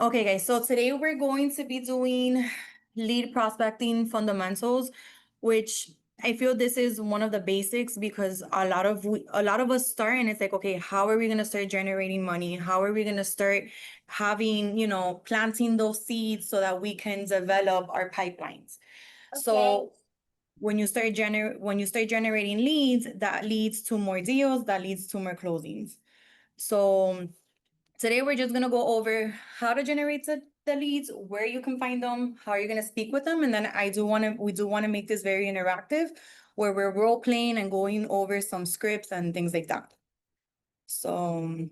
Okay, guys, so today we're going to be doing lead prospecting fundamentals, which I feel this is one of the basics because a lot of us start and it's like, okay, how are we going to start generating money? How are we going to start having, planting those seeds so that we can develop our pipelines? So when you start generating leads, that leads to more deals, that leads to more closings. So today we're just gonna go over how to generate the leads, where you can find them, how you're gonna speak with them, and then we do wanna make this very interactive, where we're role playing and going over some scripts and things like that. So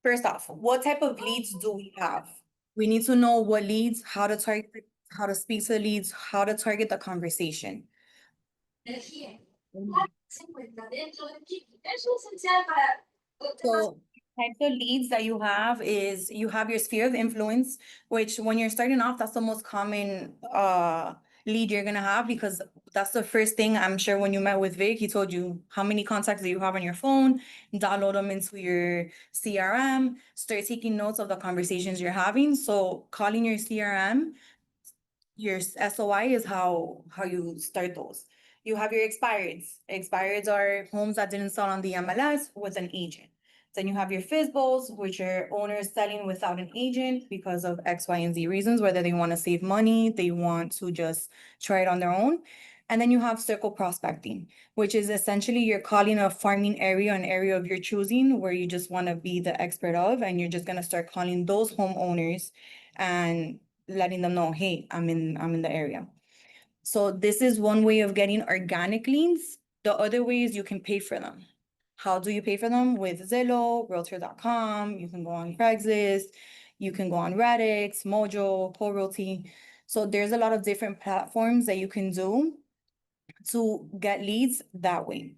first off, what type of leads do we have? We need to know what leads, how to target, how to speak to the leads, how to target the conversation. So types of leads that you have is you have your sphere of influence, which when you're starting off, that's the most common lead you're gonna have because that's the first thing. I'm sure when you met with Vic, he told you how many contacts do you have on your phone, download them into your CRM, start taking notes of the conversations you're having. So calling your CRM, your SOI is how you start those. You have your expireds. Expireds are homes that didn't sell on the MLS with an agent. Then you have your FISBOs, which are owners selling without an agent because of X, Y, and Z reasons, whether they want to save money, they want to just try it on their own. And then you have circle prospecting, which is essentially you're calling a farming area, an area of your choosing, where you just want to be the expert of, and you're just gonna start calling those homeowners and letting them know, hey, I'm in the area. So this is one way of getting organic leads. The other way is you can pay for them. How do you pay for them? With Zillow, Realtor.com, you can go on Craigslist, you can go on Radix, Mojo, CoRealty. So there's a lot of different platforms that you can do to get leads that way.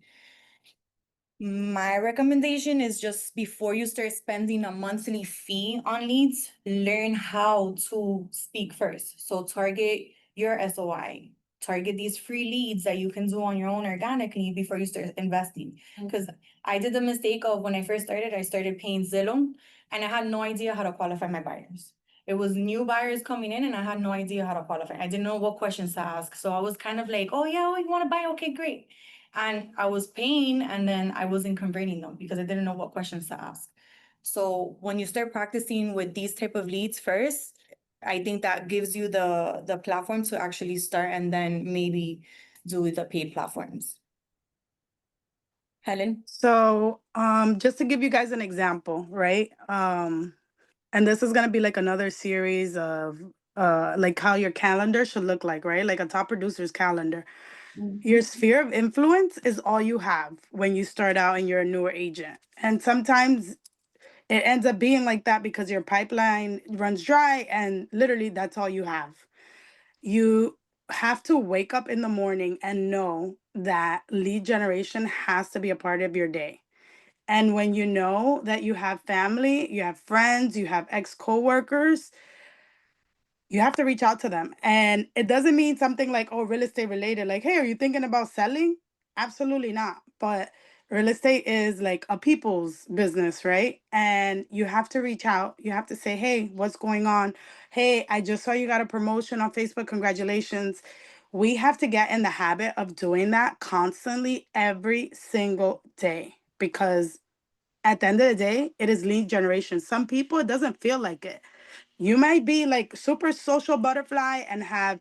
My recommendation is just before you start spending a monthly fee on leads, learn how to speak first. So target your SOI, target these free leads that you can do on your own organically before you start investing. Because I did the mistake of when I first started, I started paying Zillow and I had no idea how to qualify my buyers. It was new buyers coming in and I had no idea how to qualify. I didn't know what questions to ask. So I was kind of like, oh yeah, you want to buy? Okay, great. And I was paying and then I wasn't converting them because I didn't know what questions to ask. So when you start practicing with these type of leads first, I think that gives you the platform to actually start and then maybe do the paid platforms. Helen? So, just to give you guys an example, right? And this is gonna be like another series of like how your calendar should look like, right? Like a top producer's calendar. Your sphere of influence is all you have when you start out and you're a newer agent. And sometimes it ends up being like that because your pipeline runs dry and literally that's all you have. You have to wake up in the morning and know that lead generation has to be a part of your day. And when you know that you have family, you have friends, you have ex coworkers, you have to reach out to them. And it doesn't mean something like, oh, real estate related, like, hey, are you thinking about selling? Absolutely not. But real estate is like a people's business, right? And you have to reach out. You have to say, hey, what's going on? Hey, I just saw you got a promotion on Facebook. Congratulations. We have to get in the habit of doing that constantly every single day because at the end of the day, it is lead generation. Some people, it doesn't feel like it. You might be like super social butterfly and have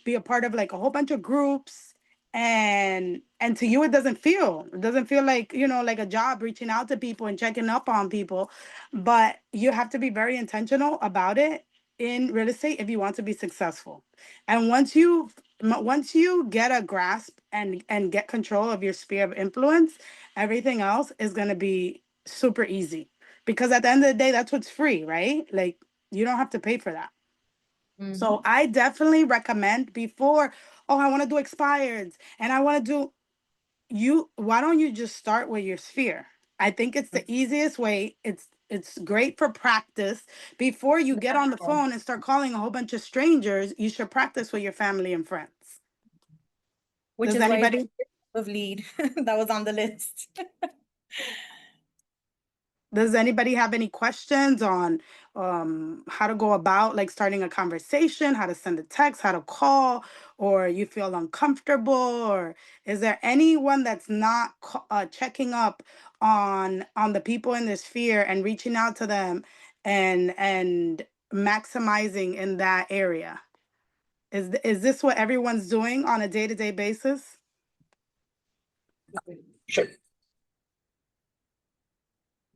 be a part of like a whole bunch of groups and to you it doesn't feel like, like a job reaching out to people and checking up on people, but you have to be very intentional about it in real estate if you want to be successful. And once you get a grasp and get control of your sphere of influence, everything else is going to be super easy because at the end of the day that's what's free, right? Like you don't have to pay for that. So I definitely recommend before, oh, I want to do expireds and I want to do why don't you just start with your sphere? I think it's the easiest way. It's great for practice. Before you get on the phone and start calling a whole bunch of strangers, you should practice with your family and friends. Which Does is why anybody? it's of lead that was on the list. Does anybody have any questions on how to go about like starting a conversation, how to send a text, how to call, or you feel uncomfortable, or is there anyone that's not checking up on the people in their sphere and reaching out to them and maximizing in that area? Is this what everyone's doing on a day-to-day basis? Sure.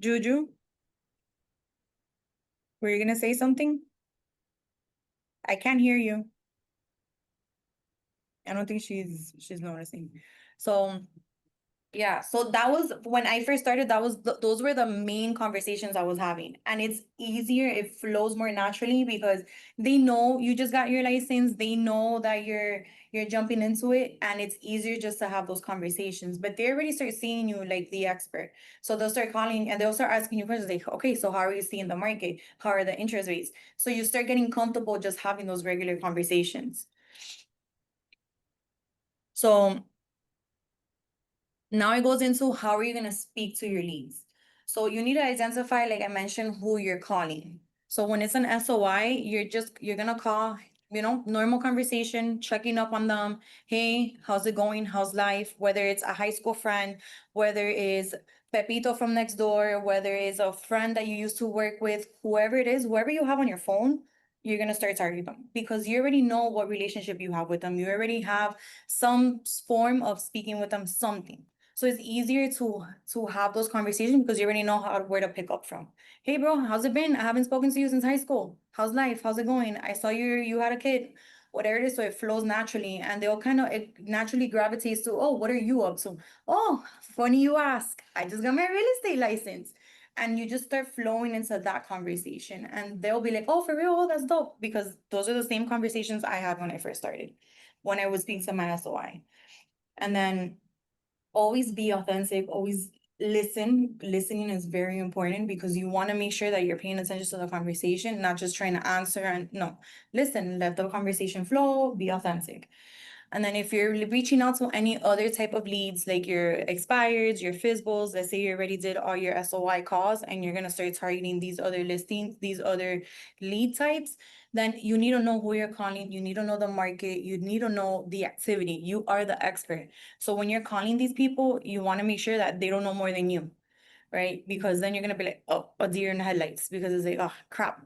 Juju, were you gonna say something? I can't hear you. I don't think she's noticing. So yeah, so that was when I first started, that was those were the main conversations I was having. And it's easier, it flows more naturally because they know you just got your license, they know that you're jumping into it, and it's easier just to have those conversations. But they already start seeing you like the expert. So they'll start calling and they'll start asking you questions like, okay, so how are you seeing the market? How are the interest rates? So you start getting comfortable just having those regular conversations. So now it goes into how are you going to speak to your leads. So you need to identify, like I mentioned, who you're calling. So when it's an SOI, you're going to call, normal conversation, checking up on them. Hey, how's it going? How's life? Whether it's a high school friend, whether it's Pepito from next door, whether it's a friend that you used to work with, whoever it is, whoever you have on your phone, you're going to start targeting them because you already know what relationship you have with them. You already have some form of speaking with them, something. So it's easier to have those conversations because you already know where to pick up from. Hey bro, how's it been? I haven't spoken to you since high school. How's life? How's it going? I saw you had a kid. Whatever it is, so it flows naturally and they'll it naturally gravitates to, oh, what are you up to? Oh, funny you ask. I just got my real estate license. And you just start flowing into that conversation and they'll be like, oh, for real? Oh, that's dope. Because those are the same conversations I had when I first started, when I was speaking to my SOI. And then always be authentic, always listen. Listening is very important because you want to make sure that you're paying attention to the conversation, not just trying to answer and no. Listen, let the conversation flow, be authentic. And then if you're reaching out to any other type of leads, like your expireds, your FISBOs, let's say you already did all your SOI calls and you're going to start targeting these other listings, these other lead types, then you need to know who you're calling. You need to know the market. You need to know the activity. You are the expert. So when you're calling these people, you want to make sure that they don't know more than you, right? Because then you're going to be like, oh, a deer in the headlights because it's like, oh, crap.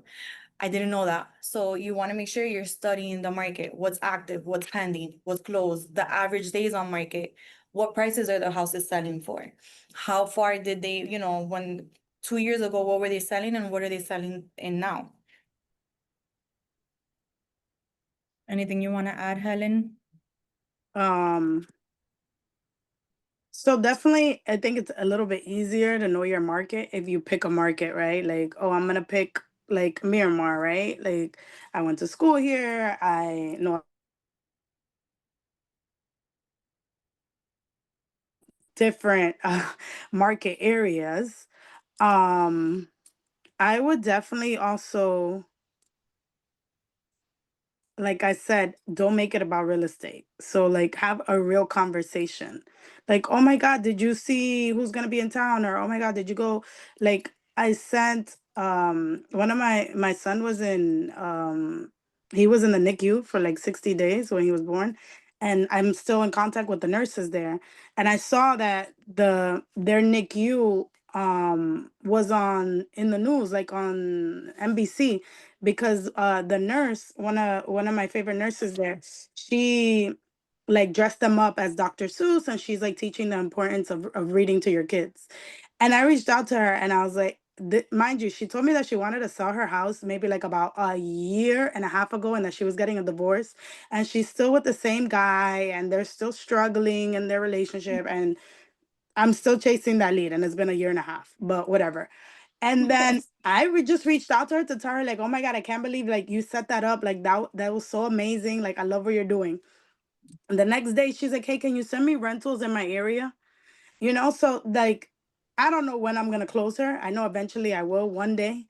I didn't know that. So you want to make sure you're studying the market, what's active, what's pending, what's closed, the average days on market, what prices are the houses selling for? How far did they, when 2 years ago, what were they selling and what are they selling in now? Anything you want to add, Helen? Um, so definitely, I think it's a little bit easier to know your market if you pick a market, right? Like, oh, I'm gonna pick like Miramar, right? Like, I went to school here. I know different market areas. Um, I would definitely also, like I said, don't make it about real estate. So like have a real conversation. Like, oh my God, did you see who's gonna be in town? Or oh my God, did you go? Like I sent one of my son was in he was in the NICU for like 60 days when he was born. And I'm still in contact with the nurses there. And I saw that their NICU was on in the news, like on NBC, because the nurse, one of my favorite nurses there, she like dressed them up as Dr. Seuss and she's like teaching the importance of reading to your kids. And I reached out to her and I was like, mind you, she told me that she wanted to sell her house maybe like about a year and a half ago and that she was getting a divorce and she's still with the same guy and they're still struggling in their relationship and I'm still chasing that lead and it's been a year and a half, but whatever. And then just reached out to her to tell her like, oh my God, I can't believe like you set that up. Like that was so amazing. Like I love what you're doing. And the next day she's like, hey, can you send me rentals in my area? So like I don't know when I'm gonna close her. I know eventually I will one day.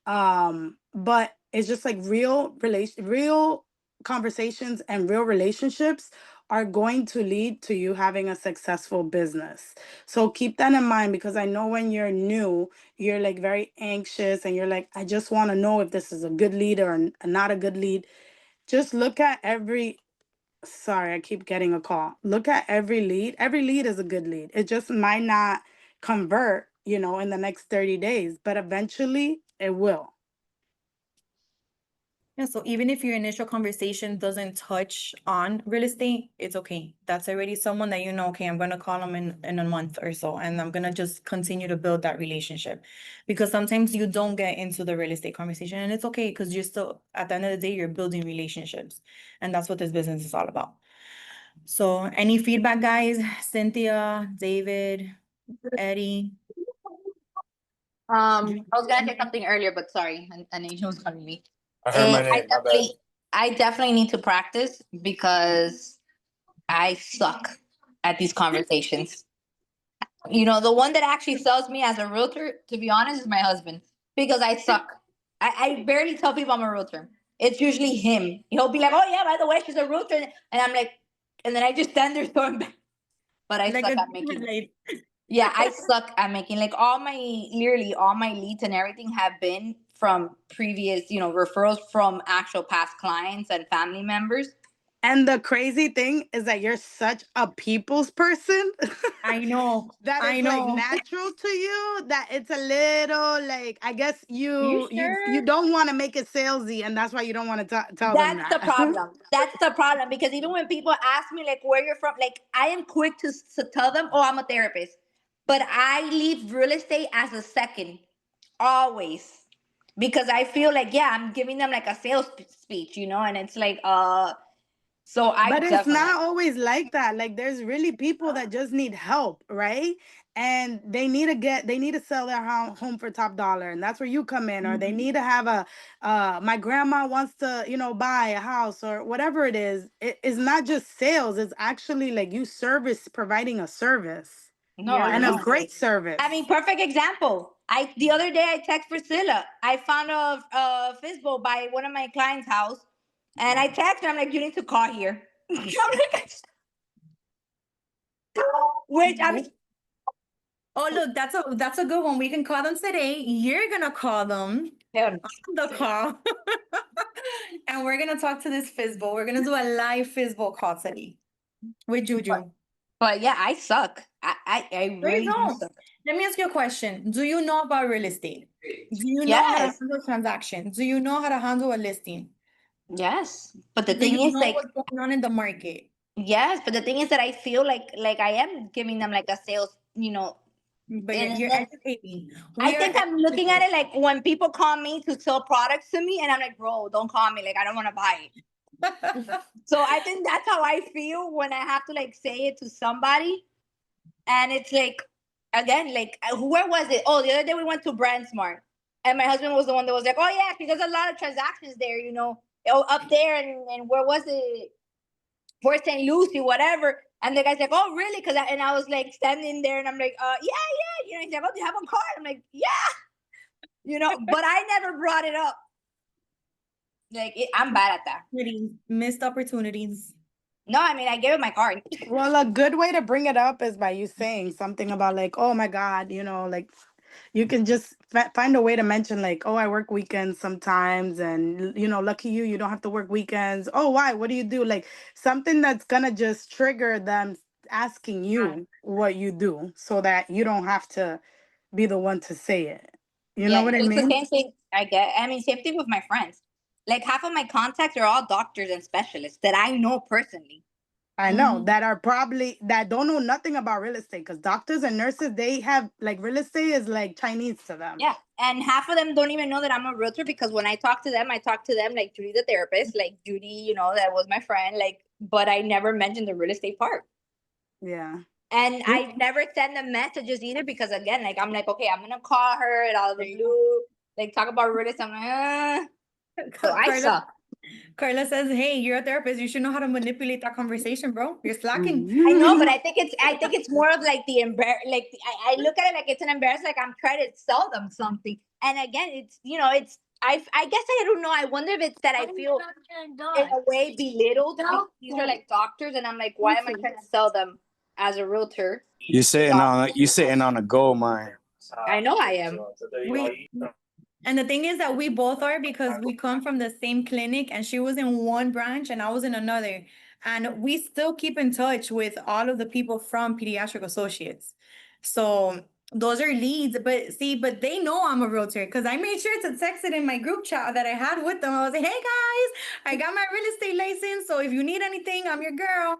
But it's just like real conversations and real relationships are going to lead to you having a successful business. So keep that in mind, because I know when you're new, you're like very anxious and you're like, I just want to know if this is a good lead or not a good lead. Just look at every, sorry, I keep getting a call. Look at every lead. Every lead is a good lead. It just might not convert, in the next 30 days, but eventually it will. Yeah, so even if your initial conversation doesn't touch on real estate, it's okay. That's already someone that okay, I'm gonna call them in a month or so, and I'm gonna just continue to build that relationship. Because sometimes you don't get into the real estate conversation, and it's okay, because you're still, at the end of the day, you're building relationships. And that's what this business is all about. So any feedback, guys? Cynthia, David, Eddie? I was gonna say something earlier, but sorry, an agent was calling me. I heard my I name. My bad. definitely need to practice because I suck at these conversations. The one that actually sells me as a realtor, to be honest, is my husband, because I suck. I barely tell people I'm a realtor. It's usually him. He'll be like, "Oh yeah, by the way, she's a realtor," and I'm like, and then I just stand there throwing back. But I Like suck a at making. lady. Yeah, I suck at making, like, literally all my leads and everything have been from previous, referrals from actual past clients and family members. And the crazy thing is that you're such a people's person I know. that I it's like know. natural to you, that it's a little like, I guess You you sure? don't want to make it salesy, and that's why you don't want to tell them That's the that. problem. That's the problem, because even when people ask me like where you're from, like I am quick to tell them, "Oh, I'm a therapist," but I leave real estate as a second, always, because I feel like, yeah, I'm giving them like a sales speech, and it's like so I But it's definitely. not always like that. Like there's really people that just need help, right? And they need to sell their home for top dollar, and that's where you come in. Or they need to have my grandma wants to, buy a house or whatever it is. It's not just sales. It's actually like you providing a service No, I and a know. great service. I mean, perfect example. The other day I text Priscilla. I found a fishbowl by one of my clients' house, and I text her. I'm like, "You need to call here." I'm like, which I'm. Oh, look, that's a good one. We can call them today. You're gonna call them on the call. And we're gonna talk to this Fizzball. We're gonna do a live Fizzball call today with Juju. But yeah, I suck. I There you really do go. suck. Let me ask you a question. Do you know about real estate? Do you know how to Yes, handle transactions? Do you know how to handle a listing? yes. But the Do you thing is, know like, what's going on in the market? yes. But the thing is that I feel like I am giving them like a sales, But and you're then educating. I We are think I'm looking at educating. it like when people call me to sell products to me, and I'm like, bro, don't call me. Like, I don't want to buy it. So I think that's how I feel when I have to like say it to somebody. And it's like, again, like, where was it? Oh, the other day we went to Brandsmart, and my husband was the one that was like, "Oh yeah, because there's a lot of transactions there, up there." And where was it? Port St. Lucie, whatever. And the guy's like, "Oh really?" And I was like standing there, and I'm like, yeah. He's like, "Oh, do you have a car?" I'm like, "Yeah." But I never brought it up. Like, I'm bad at that. Missed opportunities. No, I mean, I gave him my card. Well, a good way to bring it up is by you saying something about like, oh my God, like you can just find a way to mention like, oh, I work weekends sometimes, and lucky you don't have to work weekends. Oh, why? What do you do? Like something that's gonna just trigger them asking you what you do, so that you don't have to be the one to say it. You know Yeah, what I it's the mean? same thing. I mean, same thing with my friends. Like, half of my contacts are all doctors and specialists that I know personally. I know that are probably that don't know nothing about real estate, because doctors and nurses, they have like real estate is like Chinese to them. Yeah, and half of them don't even know that I'm a realtor, because when I talk to them like Judy the therapist, like Judy, that was my friend, like, but I never mentioned the real estate part. Yeah. And I never send them messages either, because again, like, I'm like, okay, I'm gonna call her and out of the blue, like, talk about real estate. I'm like, so I suck. Carla says, "Hey, you're a therapist. You should know how to manipulate that conversation, bro. You're slacking." I know, but I think it's more of like the I look at it like it's an embarrassment, like I'm trying to sell them something. And again, it's I guess I don't know. I wonder if it's that I feel in a way belittled. Because these are like doctors, and I'm like, why am I trying to sell them as a realtor? You sitting on a gold mine. I know I am. We, and the thing is that we both are because we come from the same clinic and she was in one branch and I was in another. And we still keep in touch with all of the people from Pediatric Associates. So those are leads, but see, but they know I'm a realtor because I made sure to text it in my group chat that I had with them. I was like, hey guys, I got my real estate license. So if you need anything, I'm your girl.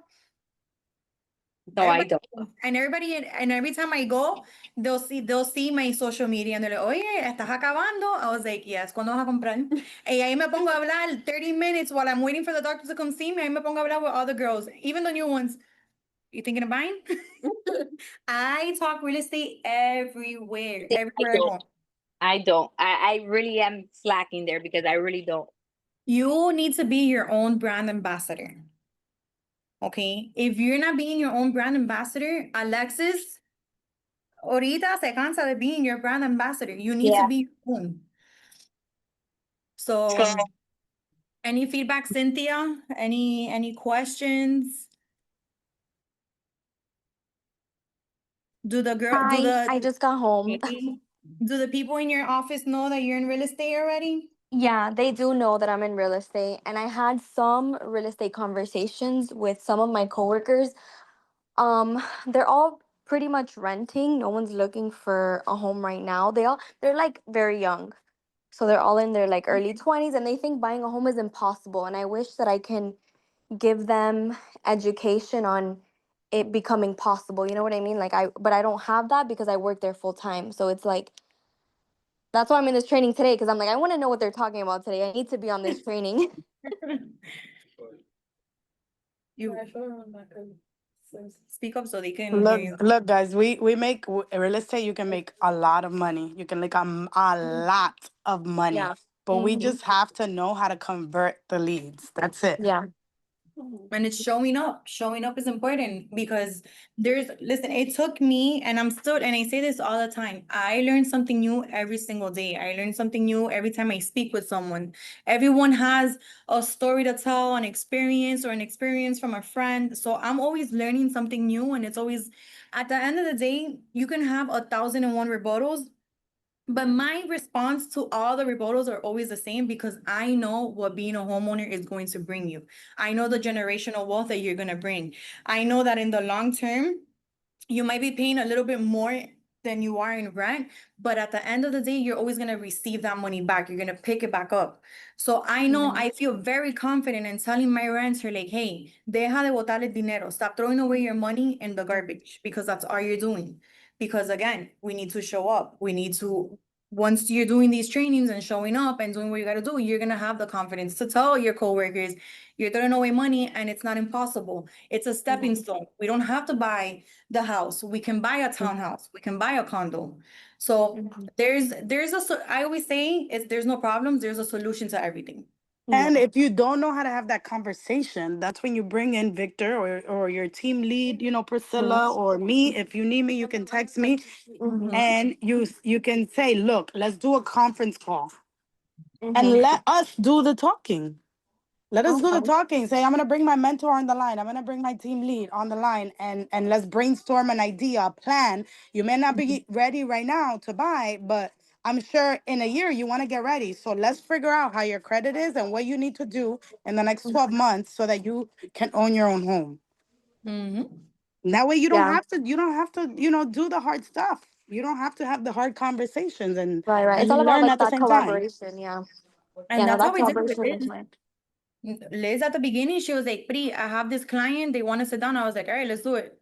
No, I Everybody- don't. And every time I go, they'll see my social media and they're like, oye, ¿estás acabando? I was like, yes, ¿cuándo vas a comprar? Y ahí me pongo a hablar 30 minutes while I'm waiting for the doctor to come see me. Ahí me pongo a hablar with all the girls, even the new ones. You thinking of buying? I talk real estate everywhere, everywhere I go. I don't. I really am slacking there because I really don't. You need to be your own brand ambassador. Okay? If you're not being your own brand ambassador, Alexis, ahorita se cansa de being your brand ambassador. You need to Yeah. be your own. So, any feedback, Cynthia? Any questions? Do the girl, do Hi, I the, just got home. do the people in your office know that you're in real estate already? Yeah, they do know that I'm in real estate, and I had some real estate conversations with some of my coworkers. They're all pretty much renting. No one's looking for a home right now. They're like very young. So they're all in their like early 20s and they think buying a home is impossible. And I wish that I can give them education on it becoming possible. You know what I mean? But I don't have that because I work there full time. So it's like that's why I'm in this training today because I'm like, I want to know what they're talking about today. I need to be on this training. You speak up so they can hear you. Look, guys, we make real estate. You can make a lot of money. You can make a lot of money, Yeah. but we Mhm. just have to know how to convert the leads. That's it. Yeah. And it's showing up. Showing up is important because listen, it took me, and I'm still, and I say this all the time, I learn something new every single day. I learn something new every time I speak with someone. Everyone has a story to tell, an experience or an experience from a friend. So I'm always learning something new. And it's always, at the end of the day, you can have 1,001 rebuttals, but my response to all the rebuttals are always the same because I know what being a homeowner is going to bring you. I know the generational wealth that you're going to bring. I know that in the long term, you might be paying a little bit more than you are in rent, but at the end of the day, you're always going to receive that money back. You're going to pick it back up. So I know I feel very confident in telling my renter, like, hey, deja de botar el dinero. Stop throwing away your money in the garbage because that's all you're doing. Because again, we need to show up. We need to, once you're doing these trainings and showing up and doing what you got to do, you're going to have the confidence to tell your coworkers you're throwing away money and it's not impossible. It's a stepping stone. We don't have to buy the house. We can buy a townhouse. We can buy a condo. So I always say there's no problems. There's a solution to everything. And if you don't know how to have that conversation, that's when you bring in Victor or your team lead, Priscilla or me. If you need me, you can text me and you can say, look, let's do a conference call and let us do the talking. Let us do the talking. Say, I'm gonna bring my mentor on the line. I'm gonna bring my team lead on the line and let's brainstorm an idea, a plan. You may not be ready right now to buy, but I'm sure in a year you want to get ready. So let's figure out how your credit is and what you need to do in the next 12 months so that you can own your own home. That way you don't Yeah. have to, do the hard stuff. You don't have to have the hard conversations and, Right. and It's you all about learn like at the that same time. collaboration. Yeah. And Yeah, no, that's that how we did it with collaboration is Liz. mine. Liz at the beginning, she was like, Pri, I have this client, they want to sit down. I was like, all right, let's do it.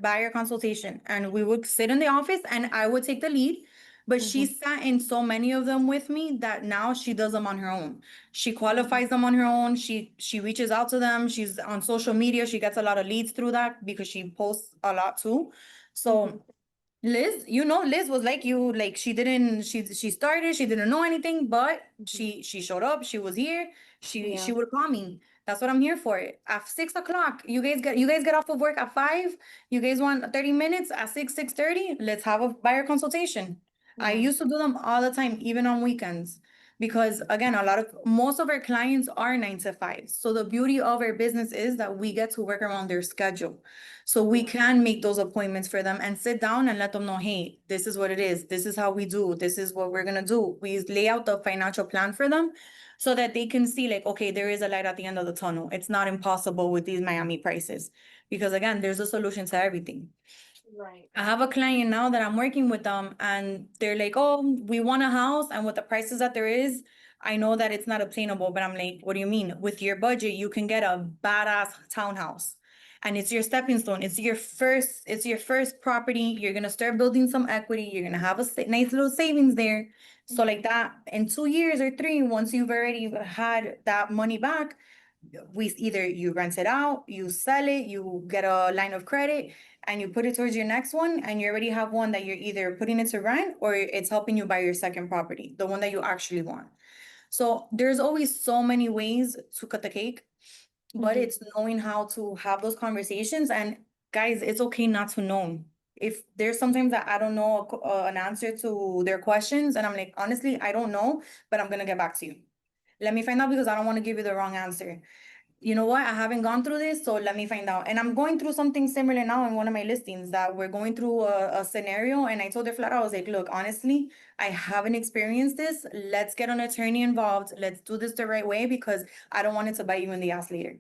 Buy your consultation. And we would sit in the office and I would take the lead. But she sat in so many of them with me that now she does them on her own. She qualifies them on her own. She reaches out to them. She's on social media. She gets a lot of leads through that because she posts a lot too. So Liz, Liz was like you, like she started, she didn't know anything, but she showed up, she was here, she would call me. That's what I'm here for. At 6 o'clock, you guys get off of work at 5. You guys want 30 minutes at 6:30? Let's have a buyer consultation. I used to do them all the time, even on weekends. Because again, most of our clients are 9 to 5. So the beauty of our business is that we get to work around their schedule. So we can make those appointments for them and sit down and let them know, hey, this is what it is. This is how we do. This is what we're gonna do. We lay out the financial plan for them so that they can see like, okay, there is a light at the end of the tunnel. It's not impossible with these Miami prices. Because again, there's a solution to everything. Right. I have a client now that I'm working with them and they're like, oh, we want a house, and with the prices that there is, I know that it's not obtainable, but I'm like, what do you mean? With your budget, you can get a badass townhouse. And it's your stepping stone. It's your first property. You're gonna start building some equity. You're gonna have a nice little savings there. So like that, in 2 years or 3, once you've already had that money back, either you rent it out, you sell it, you get a line of credit, and you put it towards your next one, and you already have one that you're either putting it to rent or it's helping you buy your second property, the one that you actually want. So there's always so many ways to cut the cake, but Mhm. it's knowing how to have those conversations. And guys, it's okay not to know. If there's sometimes that I don't know an answer to their questions, and I'm like, honestly, I don't know, but I'm gonna get back to you. Let me find out because I don't want to give you the wrong answer. You know what? I haven't gone through this, so let me find out. And I'm going through something similar now in one of my listings that we're going through a scenario. And I told her flat out, I was like, look, honestly, I haven't experienced this. Let's get an attorney involved. Let's do this the right way because I don't want it to bite you in the ass later.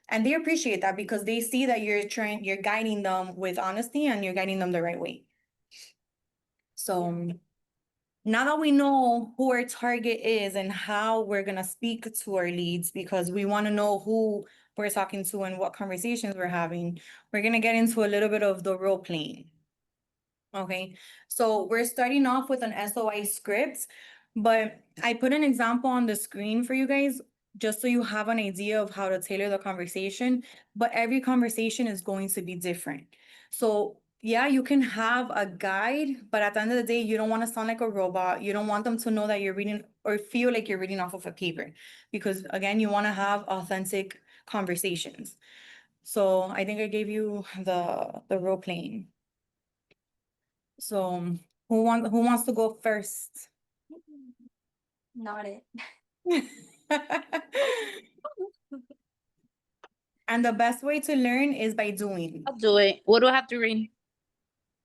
And they appreciate that because they see that you're guiding them with honesty and you're guiding them the right way. So now that we know who our target is and how we're gonna speak to our leads, because we want to know who we're talking to and what conversations we're having, we're gonna get into a little bit of the role playing. Okay, so we're starting off with an SOI script, but I put an example on the screen for you guys just so you have an idea of how to tailor the conversation, but every conversation is going to be different. So yeah, you can have a guide, but at the end of the day, you don't want to sound like a robot. You don't want them to know that you're reading or feel like you're reading off of a paper, because again, you want to have authentic conversations. So I think I gave you the role playing. So who wants to go first? Not it. And the best way to learn is by doing. I'll do it. What do I have to read?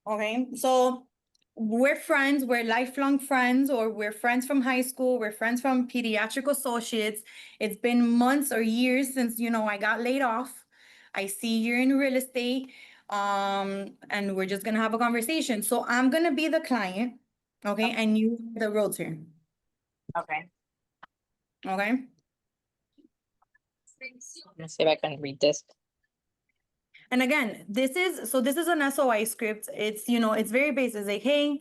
Okay, so we're friends, we're lifelong friends, or we're friends from high school, we're friends from pediatric associates. It's been months or years since, I got laid off. I see you're in real estate, and we're just gonna have a conversation. So I'm gonna be the client, okay, and you the realtor, Okay. okay? Let's see if I can read this. And again, this is an SOI script. It's, it's very basic. It's like, hey,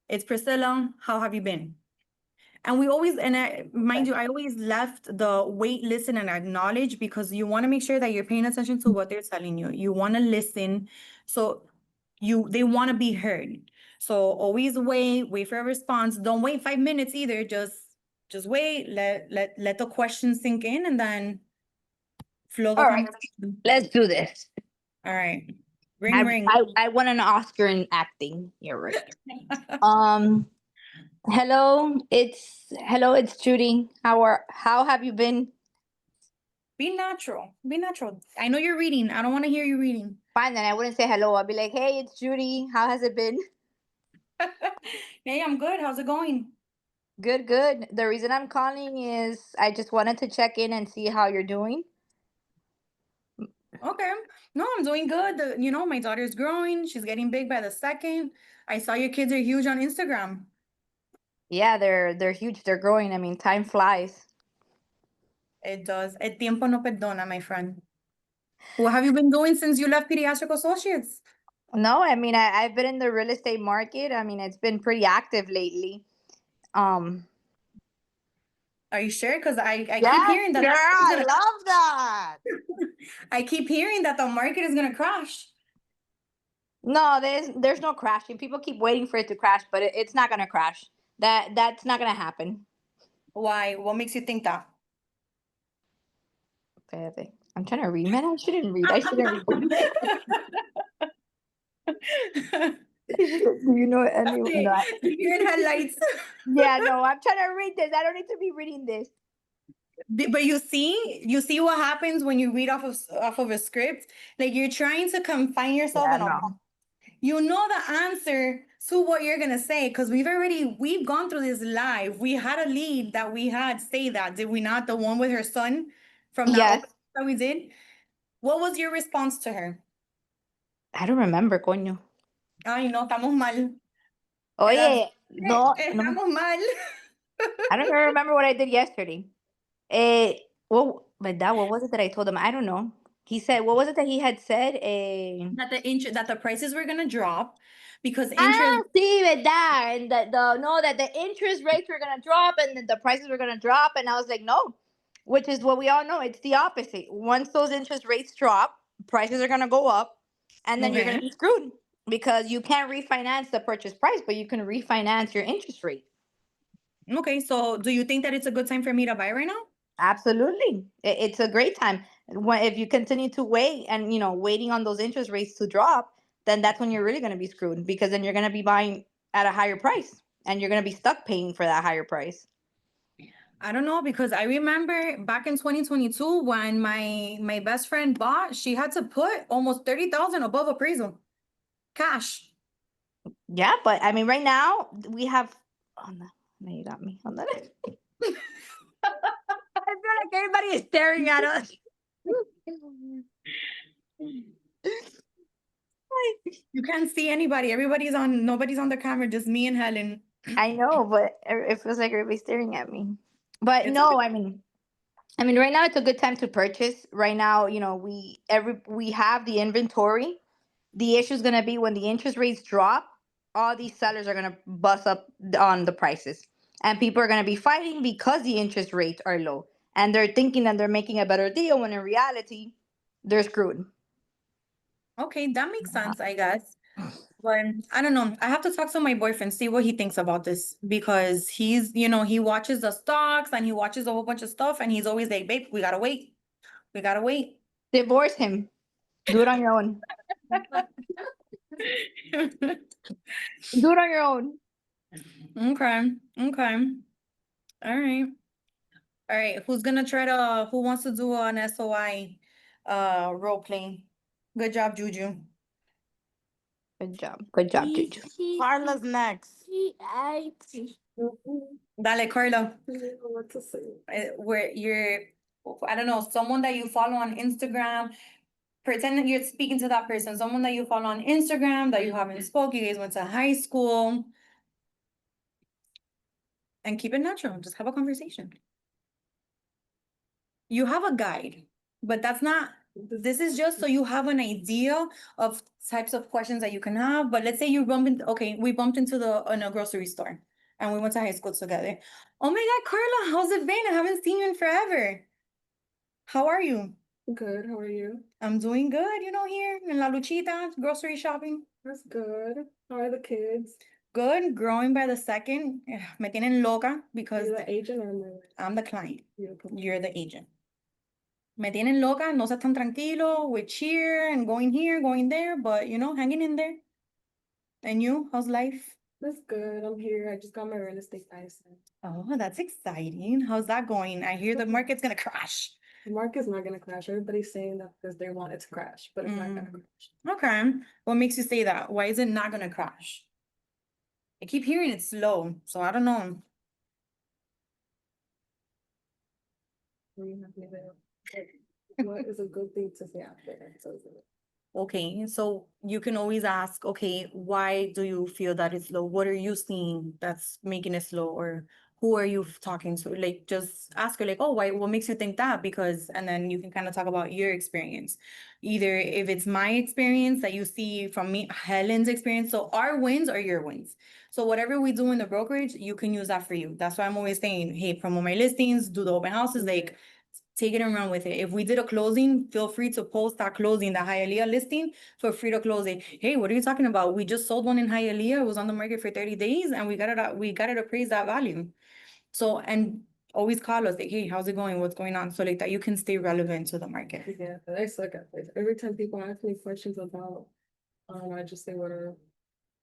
it's Priscilla. How have you been? And we always, mind you, I always left the wait, listen, and acknowledge, because you want to make sure that you're paying attention to what they're telling you. You want to listen. So they want to be heard. So always wait for a response. Don't wait 5 minutes either. Just wait, let the question sink in, and then flow the All right. conversation. Let's do this. All right. Ring. I won an Oscar in acting. You're right. Hello, it's Judy. How have you been? Be natural. Be natural. I know you're reading. I don't want to hear you reading. Fine, then I wouldn't say hello. I'd be like, hey, it's Judy. How has it been? Hey, I'm good. How's it going? Good, good. The reason I'm calling is I just wanted to check in and see how you're doing. Okay. No, I'm doing good. My daughter's growing. She's getting big by the second. I saw your kids are huge on Instagram. Yeah, they're huge. They're growing. I mean, time flies. It does. El tiempo no perdona, my friend. What have you been doing since you left Pediatric Associates? No, I mean, I've been in the real estate market. I mean, it's been pretty active lately. Are you sure? Because I keep Yes, hearing that girl, I love that. I keep hearing that the market is gonna crash. No, there's no crashing. People keep waiting for it to crash, but it's not gonna crash. That's not gonna happen. Why? What makes you think that? Okay, I'm trying to read. Man, I shouldn't read. I shouldn't read. Do you know any? No, You're in headlights. yeah, no, I'm trying to read this. I don't need to be reading this. But you see what happens when you read off of a script? Like you're trying to confine yourself Yeah, in a no. box. You know the answer to what you're gonna say because we've gone through this live. We had a lead that we had say that, did we not? The one with her son from that Yes. opening that we did. What was your response to her? I don't remember, coño. Ay, no, estamos mal. Oye, no, no. Estamos mal. I don't even remember what I did yesterday. Well, ¿verdad? What was it that I told him? I don't know. He said, what was it that he had said? That the prices were gonna drop because interest. Ah, sí, ¿verdad? And that the interest rates were gonna drop and that the prices were gonna drop. And I was like, no, which is what we all know. It's the opposite. Once those interest rates drop, prices are gonna go up, and then you're gonna Okay. be screwed because you can't refinance the purchase price, but you can refinance your interest rate. Okay, so do you think that it's a good time for me to buy right now? Absolutely. It's a great time. If you continue to wait and, waiting on those interest rates to drop, then that's when you're really going to be screwed because then you're going to be buying at a higher price and you're going to be stuck paying for that higher price. I don't know because I remember back in 2022 when my best friend bought, she had to put almost 30,000 above appraisal. Cash. Yeah, but I mean, right now we have. Oh, no, no, you got me on that. I feel like everybody is staring at us. You can't see anybody. Nobody's on the camera, just me and Helen. I know, but it feels like everybody's staring at me. But It's no, okay. I mean, right now it's a good time to purchase. Right now, we have the inventory. The issue is gonna be when the interest rates drop, all these sellers are gonna bust up on the prices, and people are gonna be fighting because the interest rates are low, and they're thinking that they're making a better deal when in reality, they're screwed. Okay, that makes sense, I guess. But I don't know. I have to talk to my boyfriend, see what he thinks about this because he watches the stocks and he watches a whole bunch of stuff and he's always like, babe, we gotta wait. We gotta wait. Divorce him. Do it on your own. Do it on your own. Okay. Okay. All right. All right. Who wants to do an SOI role play? Good job, Juju. Good job. Good job, Juju. Carla's next. Dale, Carla. What to say? Where you're, I don't know, someone that you follow on Instagram. Pretend that you're speaking to that person, someone that you follow on Instagram that you haven't spoke, you guys went to high school. And keep it natural, just have a conversation. You have a guide, but this is just so you have an idea of types of questions that you can have. But let's say we bumped in a grocery store and we went to high school together. Oh my God, Carla, how's it been? I haven't seen you in forever. How are you? Good. How are you? I'm doing good, here in La Luchita, grocery shopping. That's good. How are the kids? Good, growing by the second. Me tienen loca because You're the agent or I'm the client. the You're the agent. Me tienen loca, no se tan tranquilo, with cheer and going here, going there, but hanging in there. And you, how's life? That's good. I'm here. I just got my real estate license. Oh, that's exciting. How's that going? I hear the market's gonna crash. The market's not gonna crash. Everybody's saying that because they want it to crash, but it's not gonna crash. Okay. What makes you say that? Why is it not gonna crash? I keep hearing it's slow, so I don't know. What is a good thing to say after that? Okay, so you can always ask, okay, why do you feel that it's low? What are you seeing that's making it slow? Or who are you talking to? Like, just ask her, like, oh, why, what makes you think that? Because, and then you can kind of talk about your experience. Either if it's my experience that you see from me, Helen's experience. So our wins are your wins. So whatever we do in the brokerage, you can use that for you. That's why I'm always saying, hey, promote my listings, do the open houses, like, take it and run with it. If we did a closing, feel free to post that closing, the Hialeah listing, feel free to close it. Hey, what are you talking about? We just sold one in Hialeah. It was on the market for 30 days and we got it appraised that value. So, and always call us like, hey, how's it going? What's going on? So like that you can stay relevant to the market. Yeah, I suck at this. Every time people ask me questions about, I just say whatever.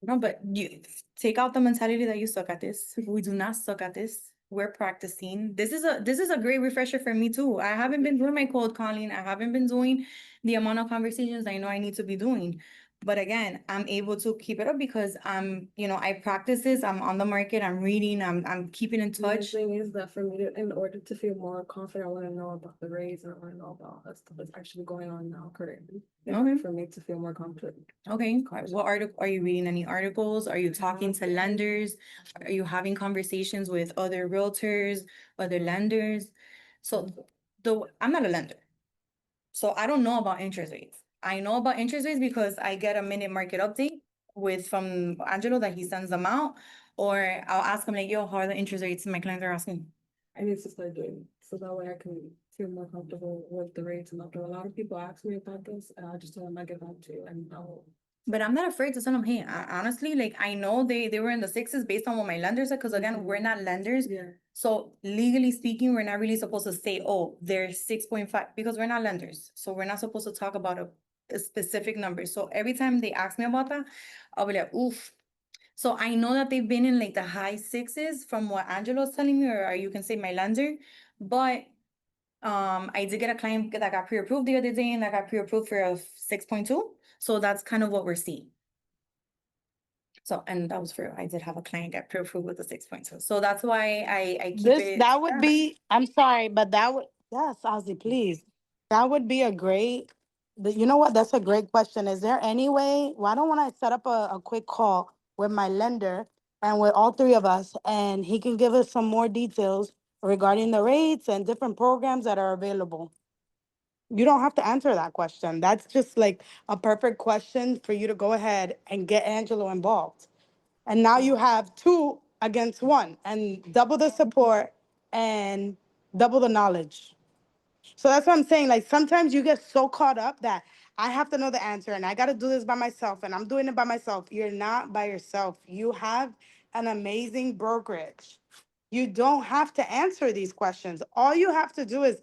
No, but you take out the mentality that you suck at this. We do not suck at this. We're practicing. This is a great refresher for me too. I haven't been doing my cold calling. I haven't been doing the amount of conversations I know I need to be doing. But again, I'm able to keep it up because I practice this. I'm on the market. I'm reading. I'm keeping in The touch. thing is that for me, in order to feel more confident, I want to know about the raise and I want to know about that stuff that's actually going on now currently. Okay. For me to feel more confident. Okay, what article are you reading? Any articles? Are you talking to lenders? Are you having conversations with other realtors, other lenders? So I'm not a lender. So I don't know about interest rates. I know about interest rates because I get a minute market update from Angelo that he sends them out. Or I'll ask him like, yo, how are the interest rates? And my clients are asking. I need to start doing it, so that way I can feel more comfortable with the rates and after a lot of people ask me about this, and I just tell them I get back to you and I'll. But I'm not afraid to tell them, hey, honestly, like I know they were in the sixes based on what my lenders said, because again, we're not lenders. Yeah. So legally speaking, we're not really supposed to say, oh, they're 6.5 because we're not lenders. So we're not supposed to talk about a specific number. So every time they ask me about that, I'll be like, oof. So I know that they've been in like the high sixes from what Angelo's telling me, or you can say my lender. But I did get a client that got pre-approved the other day and that got pre-approved for a 6.2. So that's kind of what we're seeing. So, and that was I did have a client get pre-approved with a 6.2. So that's why I keep it. That would be, I'm sorry, but yes, Ozzy, please. That would be a great, you know what? That's a great question. Is there any way, why don't I set up a quick call with my lender and with all three of us, and he can give us some more details regarding the rates and different programs that are available? You don't have to answer that question. That's just like a perfect question for you to go ahead and get Angelo involved. And now you have two against one and double the support and double the knowledge. So that's what I'm saying. Like sometimes you get so caught up that I have to know the answer and I got to do this by myself and I'm doing it by myself. You're not by yourself. You have an amazing brokerage. You don't have to answer these questions. All you have to do is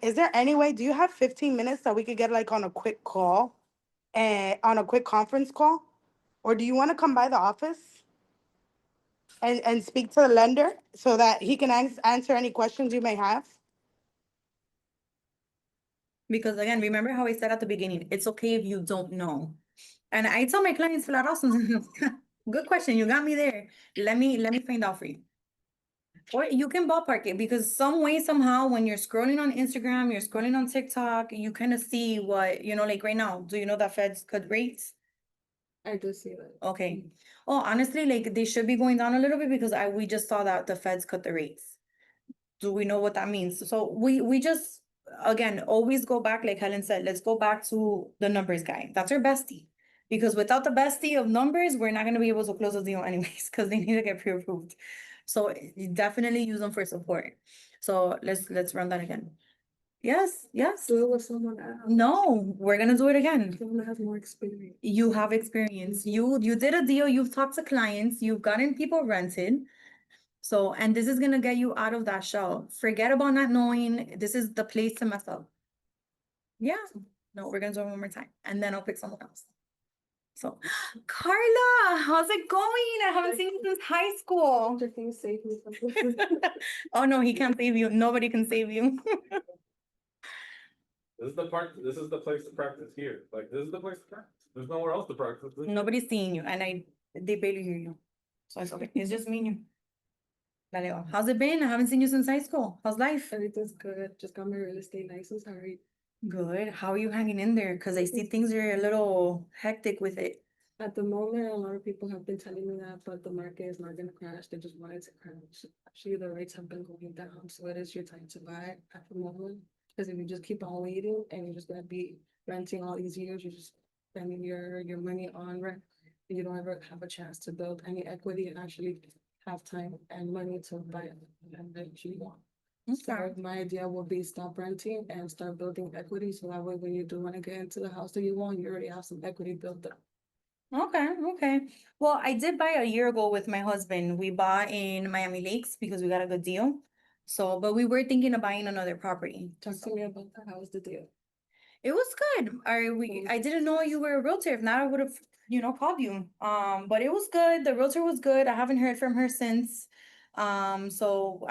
is there any way, do you have 15 minutes that we could get like on a quick call and on a quick conference call? Or do you want to come by the office and speak to the lender so that he can answer any questions you may have? Because again, remember how I said at the beginning, it's okay if you don't know. And I tell my clients, flat out, good question, you got me there. Let me find out for you. Or you can ballpark it because some way, somehow, when you're scrolling on Instagram, you're scrolling on TikTok, you kind of see what, like right now, do you know that Feds cut rates? I do see that. Okay. Oh, honestly, like they should be going down a little bit because we just saw that the Feds cut the rates. Do we know what that means? So we just, again, always go back, like Helen said, let's go back to the numbers guy. That's our bestie. Because without the bestie of numbers, we're not gonna be able to close the deal anyways, because they need to get pre-approved. So you definitely use them for support. So let's run that again. Yes, yes. Do it with someone else. No, we're gonna do it again. Someone that has more experience. You have experience. You did a deal, you've talked to clients, you've gotten people rented. So, and this is gonna get you out of that shell. Forget about not knowing. This is the place to mess up. Yeah. No, we're gonna do it one more time, and then I'll pick someone else. So, Carla, how's it going? I haven't seen you since high school. Can you save me from this? Oh no, he can't save you. Nobody can save you. This is the part. This is the place to practice here. Like this is the place to practice. There's nowhere else to practice. Nobody's seeing you, and they barely hear you. So it's okay. It's just me and you. Dale, how's it been? I haven't seen you since high school. How's life? Everything's good. Just got my real estate license. Sorry. Good. How are you hanging in there? Because I see things are a little hectic with it. At the moment, a lot of people have been telling me that, but the market is not gonna crash. They just want it to crash. Actually, the rates have been going down, so it is your time to buy at the moment. Because if you just keep on waiting and you're just gonna be renting all these years, you're just spending your money on rent. And you don't ever have a chance to build any equity and actually have time and money to buy it and that you want. So my idea would be stop renting and start building equity, so that way when you do want to get into the house that you want, you already have some equity built up. Okay. Well, I did buy a year ago with my husband. We bought in Miami Lakes because we got a good deal. So, but we were thinking of buying another property. Talk to me about that. How was the deal? It was good. I didn't know you were a realtor. If not, I would have, called you. But it was good. The realtor was good. I haven't heard from her since. So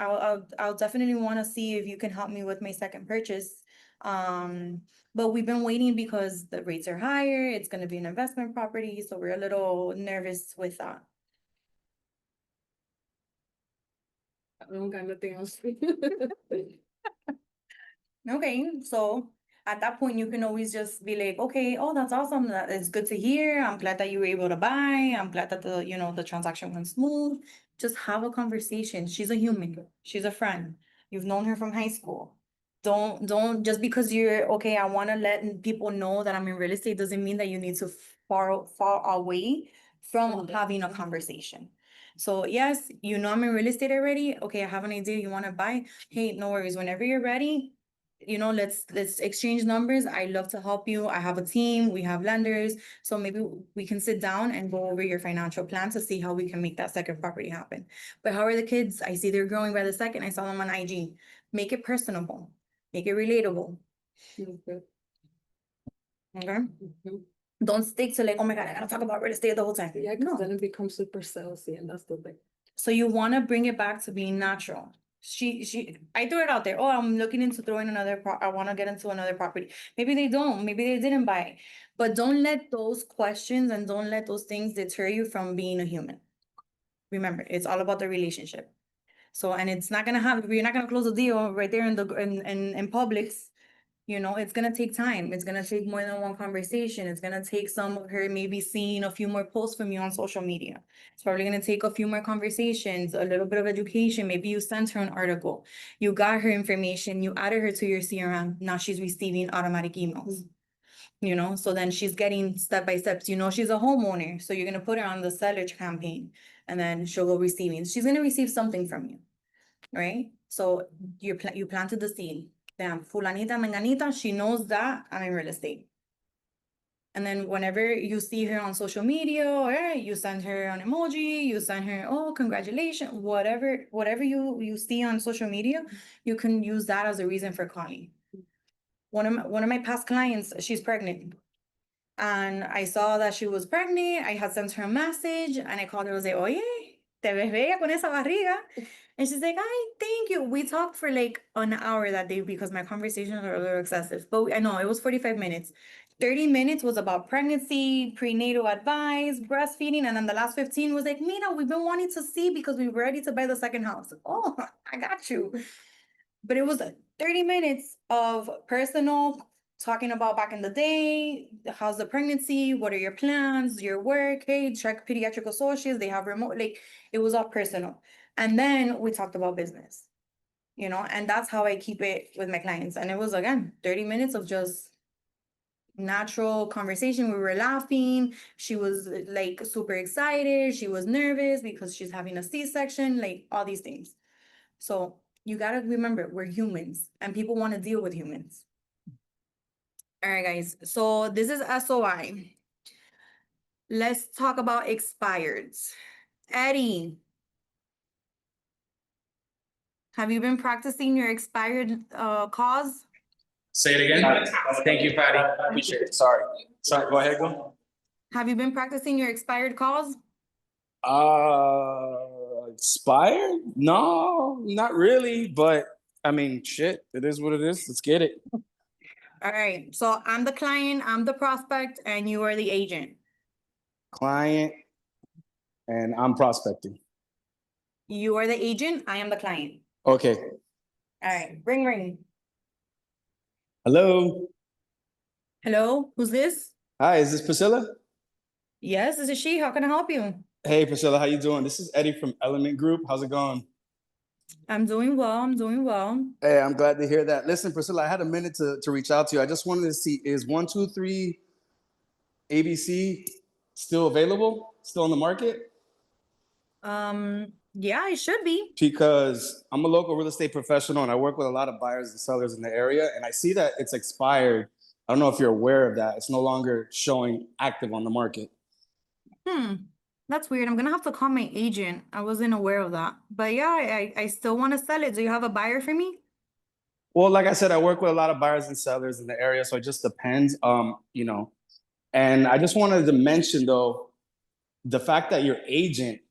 I'll definitely want to see if you can help me with my second purchase. But we've been waiting because the rates are higher. It's going to be an investment property, so we're a little nervous with that. I don't got nothing else. Okay, so at that point, you can always just be like, okay, oh, that's awesome. That is good to hear. I'm glad that you were able to buy. I'm glad that the transaction went smooth. Just have a conversation. She's a human. She's a friend. You've known her from high school. Don't just because you're okay, I want to let people know that I'm in real estate doesn't mean that you need to far away from having a conversation. So yes, I'm in real estate already. Okay, I have an idea you want to buy. Hey, no worries. Whenever you're ready, let's exchange numbers. I love to help you. I have a team, we have lenders, so maybe we can sit down and go over your financial plan to see how we can make that second property happen. But how are the kids? I see they're growing by the second. I saw them on IG. Make it personable, make it relatable. Okay. Okay, Mhm. don't stick to like, oh my God, I gotta talk about real estate the whole time. Yeah, No. because then it becomes super salesy, and that's the thing. So you want to bring it back to being natural. I threw it out there. Oh, I'm looking into throwing I want to get into another property. Maybe they don't, maybe they didn't buy it. But don't let those questions and don't let those things deter you from being a human. Remember, it's all about the relationship. So, and it's not going to happen. You're not going to close a deal right there in Publix. It's gonna take time. It's gonna take more than one conversation. It's gonna take some of her maybe seeing a few more posts from you on social media. It's probably gonna take a few more conversations, a little bit of education. Maybe you sent her an article. You got her information. You added her to your CRM. Now she's receiving automatic emails. So then she's getting step by steps. She's a homeowner. So you're gonna put her on the seller campaign and then she'll go receiving. She's gonna receive something from you, right? So you planted the seed. Damn, fulanita, menganita, she knows that I'm in real estate. And then whenever you see her on social media, or you send her an emoji, you send her, oh, congratulations, whatever you see on social media, you can use that as a reason for calling. One of my past clients, she's pregnant. And I saw that she was pregnant. I had sent her a message and I called her and was like, oye, te ves bella con esa barriga. And she's like, "Ay, thank you." We talked for like an hour that day because my conversations are a little excessive. But I know it was 45 minutes. 30 minutes was about pregnancy, prenatal advice, breastfeeding. And then the last 15 was like, Mina, we've been wanting to see because we were ready to buy the second house. Oh, I got you. But it was 30 minutes of personal talking about back in the day, how's the pregnancy, what are your plans, your work, hey, check pediatric associates, they have remote, like it was all personal. And then we talked about business, and that's how I keep it with my clients. And it was again 30 minutes of just natural conversation. We were laughing. She was like super excited. She was nervous because she's having a C-section, like all these things. So you gotta remember, we're humans and people want to deal with humans. All right, guys. So this is SOI. Let's talk about expireds. Eddie, have you been practicing your expired cause? Say it again. Thank you, Patty. Appreciate it. Sorry. Go ahead, go. Have you been practicing your expired cause? Expired? No, not really. But I mean, shit, it is what it is. Let's get it. All right. So I'm the client, I'm the prospect, and you are the agent. Client, and I'm prospecting. You are the agent, I am the client. Okay. All right. Ring, ring. Hello. Hello, who's this? Hi, is this Priscilla? Yes, this is she. How can I help you? Hey, Priscilla, how you doing? This is Eddie from Element Group. How's it going? I'm doing well. I'm doing well. Hey, I'm glad to hear that. Listen, Priscilla, I had a minute to reach out to you. I just wanted to see, is 123 ABC still available? Still on the market? Yeah, it should be. Because I'm a local real estate professional and I work with a lot of buyers and sellers in the area, and I see that it's expired. I don't know if you're aware of that. It's no longer showing active on the market. That's weird. I'm gonna have to call my agent. I wasn't aware of that. But yeah, I still want to sell it. Do you have a buyer for me? Well, like I said, I work with a lot of buyers and sellers in the area, so it just depends. You know, and I just wanted to mention though, the fact that your agent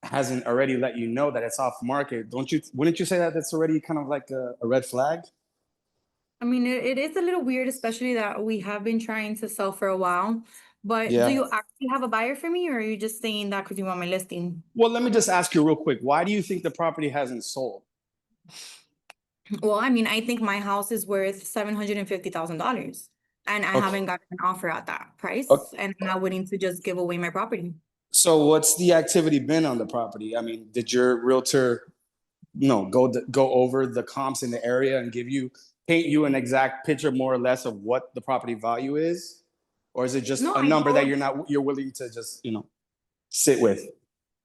hasn't already let you know that it's off market, wouldn't you say that that's already kind of like a red flag? I mean, it is a little weird, especially that we have been trying to sell for a while. But Yeah. do you actually have a buyer for me, or are you just saying that because you want my listing? Well, let me just ask you real quick. Why do you think the property hasn't sold? Well, I mean, I think my house is worth $750,000, and I Okay. haven't gotten an offer at that price, Okay. and I'm not willing to just give away my property. So what's the activity been on the property? I mean, did your realtor, go over the comps in the area and paint you an exact picture more or less of what the property value is? Or is it just No, a I number that told, you're willing to just, sit with?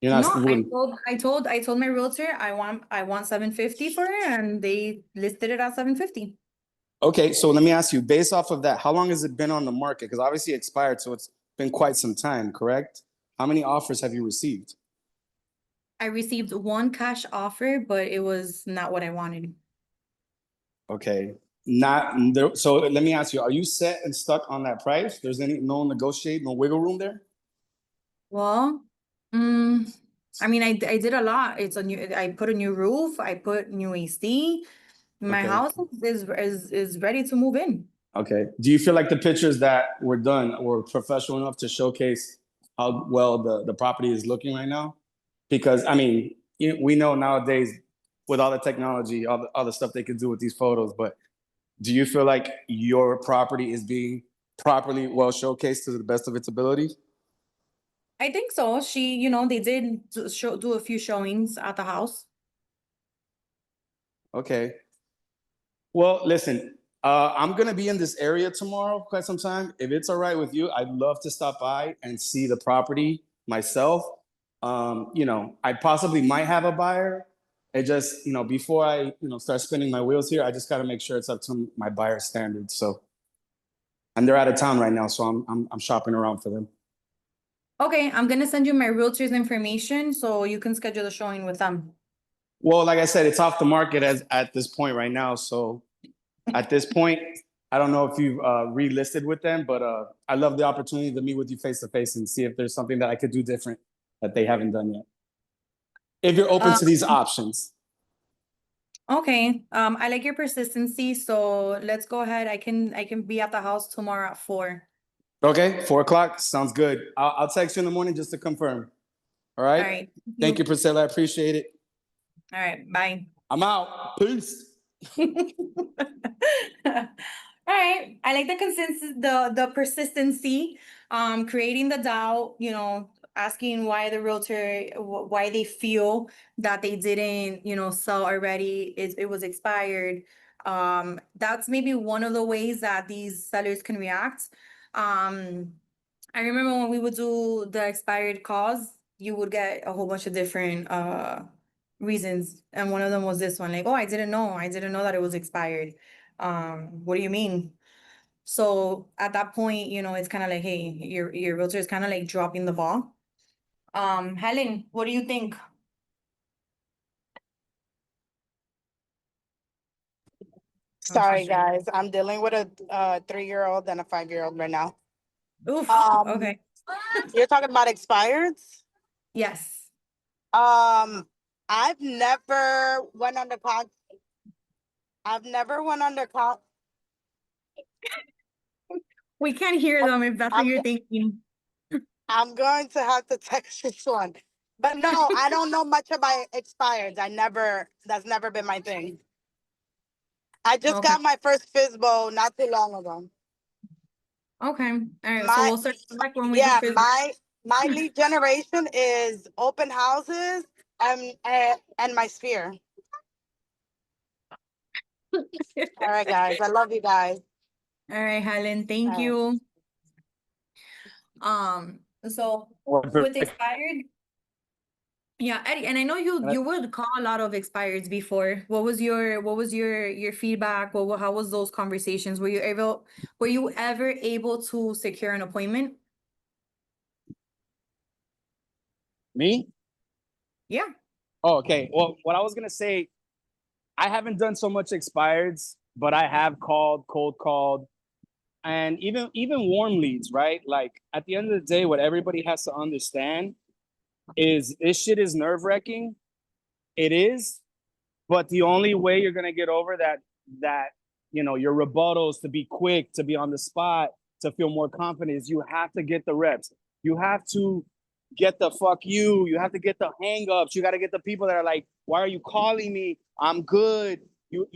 You're not no, willing. I told my realtor I want 750 for it, and they listed it at 750. Okay, so let me ask you, based off of that, how long has it been on the market? Because obviously it expired, so it's been quite some time, correct? How many offers have you received? I received one cash offer, but it was not what I wanted. Okay, not there. So let me ask you, are you set and stuck on that price? There's no negotiate, no wiggle room there? Well, I mean, I did a lot. I put a new roof, I put new AC. My Okay. house is ready to move in. Okay. Do you feel like the pictures that were done were professional enough to showcase how well the property is looking right now? Because I mean, we know nowadays with all the technology, all the stuff they can do with these photos, but do you feel like your property is being properly well showcased to the best of its ability? I think so. They did do a few showings at the house. Okay. Well, listen, I'm gonna be in this area tomorrow quite some time. If it's all right with you, I'd love to stop by and see the property myself. I possibly might have a buyer. It just, before I, start spinning my wheels here, I just gotta make sure it's up to my buyer standards. So, and they're out of town right now, so I'm shopping around for them. Okay, I'm gonna send you my realtor's information so you can schedule a showing with them. Well, like I said, it's off the market at this point right now. So at this point, I don't know if you've relisted with them, but I love the opportunity to meet with you face to face and see if there's something that I could do different that they haven't done yet. If you're open to these options. Okay, I like your persistency, so let's go ahead. I can be at the house tomorrow at 4. Okay, 4 o'clock sounds good. I'll text you in the morning just to confirm. All right. All right. Thank you, Priscilla. I appreciate it. All right, bye. I'm out. Peace. All right. I like the consensus, the persistency, creating the doubt, asking why the realtor, why they feel that they didn't, sell already, it was expired. That's maybe one of the ways that these sellers can react. I remember when we would do the expired calls, you would get a whole bunch of different reasons, and one of them was this one, like, oh, I didn't know that it was expired. What do you mean? So at that point, it's kind of like, hey, your realtor is kind of like dropping the ball. Helen, what do you think? Sorry, guys. I'm dealing with a 3-year-old and a 5-year-old right now. Oof, Um, okay. You're talking about expireds? Yes. I've never went under con. I've never went under con. We can't hear them if that's what I'm you're thinking. I'm going to have to text this one. But no, I don't know much about expireds. That's never been my thing. I just Okay. got my first FISBO not too long ago. Okay. All right. So My we'll circle back when we do yeah, physical. my lead generation is open houses and my sphere. All right, guys. I love you guys. All right, Helen, thank All right. you. So with expired, yeah, Eddie, and I know you would call a lot of expireds before. What was your feedback? How was those conversations? Were you ever able to secure an appointment? Me? Yeah. Oh, okay. Well, what I was gonna say, I haven't done so much expireds, but I have cold called, and even warm leads, right? Like at the end of the day, what everybody has to understand is this shit is nerve-wracking. It is, but the only way you're gonna get over that your rebuttals, to be quick, to be on the spot, to feel more confident, is you have to get the reps. You have to get the fuck you. You have to get the hang-ups. You got to get the people that are like, why are you calling me? I'm good. You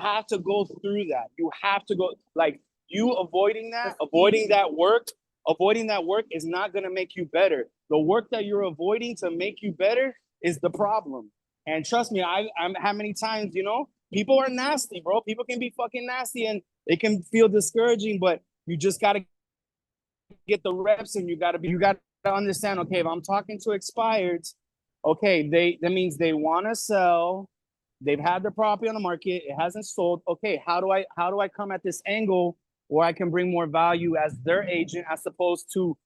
have to go through that. You have to go, like, you avoiding that work is not gonna make you better. The work that you're avoiding to make you better is the problem. And trust me, I'm how many times, people are nasty, bro. People can be fucking nasty and it can feel discouraging, but you just gotta get the reps, and you gotta understand, okay, if I'm talking to expireds, okay, that means they wanna sell, they've had their property on the market, it hasn't sold. Okay, how do I come at this angle where I can bring more value as their agent as opposed to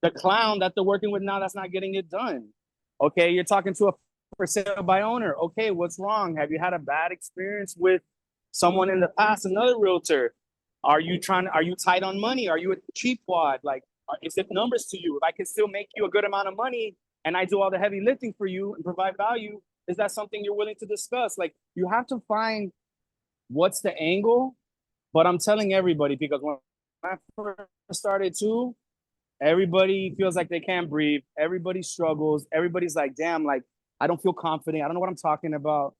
the clown that they're working with now that's not getting it done? Okay, you're talking to a for sale by owner. Okay, what's wrong? Have you had a bad experience with someone in the past, another realtor? Are you tight on money? Are you a cheap wad? Like, is it numbers to you? If I can still make you a good amount of money and I do all the heavy lifting for you and provide value, is that something you're willing to discuss? Like, you have to find what's the angle. But I'm telling everybody, because when I first started too, everybody feels like they can't breathe. Everybody struggles. Everybody's like, damn, like, I don't feel confident. I don't know what I'm talking about.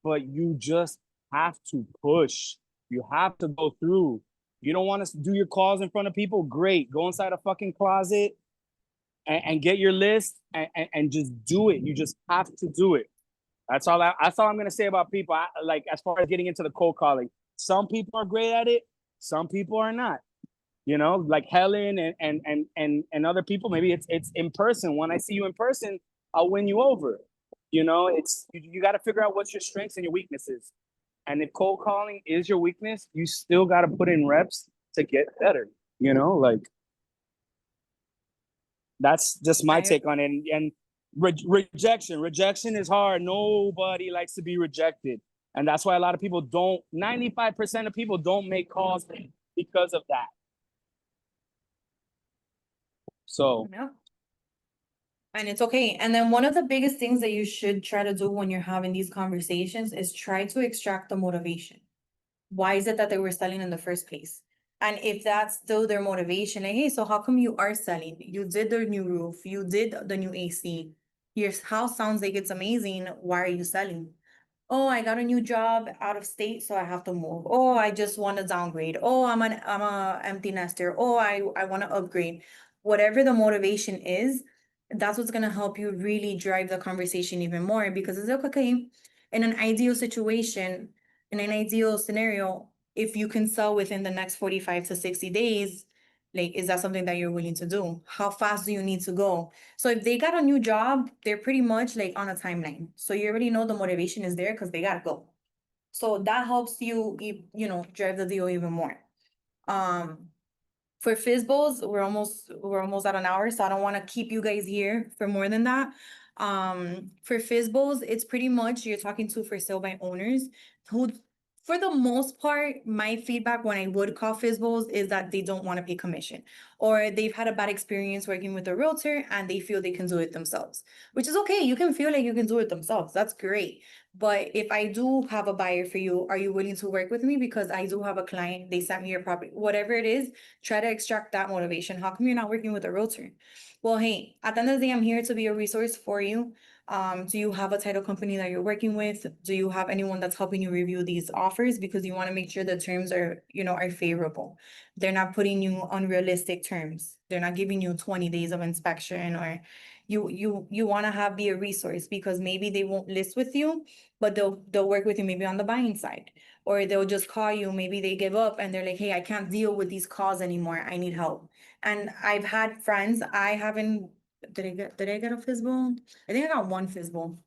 But you just have to push. You have to go through. You don't want to do your calls in front of people? Great. Go inside a fucking closet and get your list and just do it. You just have to do it. That's all I'm going to say about people. Like, as far as getting into the cold calling, some people are great at it. Some people are not. Like Helen and other people, maybe it's in person. When I see you in person, I'll win you over. It's you got to figure out what's your strengths and your weaknesses. And if cold calling is your weakness, you still got to put in reps to get better. Like, that's just my take on it. And rejection is hard. Nobody likes to be rejected. And that's why a lot of people 95% of people don't make calls because of that. So, Yeah. And it's okay. And then one of the biggest things that you should try to do when you're having these conversations is try to extract the motivation. Why is it that they were selling in the first place? And if that's still their motivation, like, hey, so how come you are selling? You did the new roof, you did the new AC, your house sounds like it's amazing. Why are you selling? Oh, I got a new job out of state, so I have to move. Oh, I just want to downgrade. Oh, I'm a empty nester. Oh, I want to upgrade. Whatever the motivation is, that's what's gonna help you really drive the conversation even more, because it's like, okay, in an ideal situation, in an ideal scenario, if you can sell within the next 45 to 60 days, like, is that something that you're willing to do? How fast do you need to go? So if they got a new job, they're pretty much like on a timeline. So you already know the motivation is there because they gotta go. So that helps you, drive the deal even more. For Fizzballs, we're almost at an hour, so I don't want to keep you guys here for more than that. For Fizzballs, it's pretty much you're talking to for sale by owners who, for the most part, my feedback when I would call Fizzballs is that they don't want to pay commission, or they've had a bad experience working with a realtor and they feel they can do it themselves, which is okay. You can feel like you can do it themselves. That's great. But if I do have a buyer for you, are you willing to work with me? Because I do have a client, they sent me your property, whatever it is, try to extract that motivation. How come you're not working with a realtor? Well, hey, at the end of the day, I'm here to be a resource for you. Do you have a title company that you're working with? Do you have anyone that's helping you review these offers? Because you want to make sure the terms are, are favorable. They're not putting you unrealistic terms. They're not giving you 20 days of inspection, or you want to be a resource, because maybe they won't list with you, but they'll work with you maybe on the buying side, or they'll just call you. Maybe they give up and they're like, hey, I can't deal with these calls anymore. I need help. And I've had friends, I haven't, did I get a Fizzball? I think I got one Fizzball.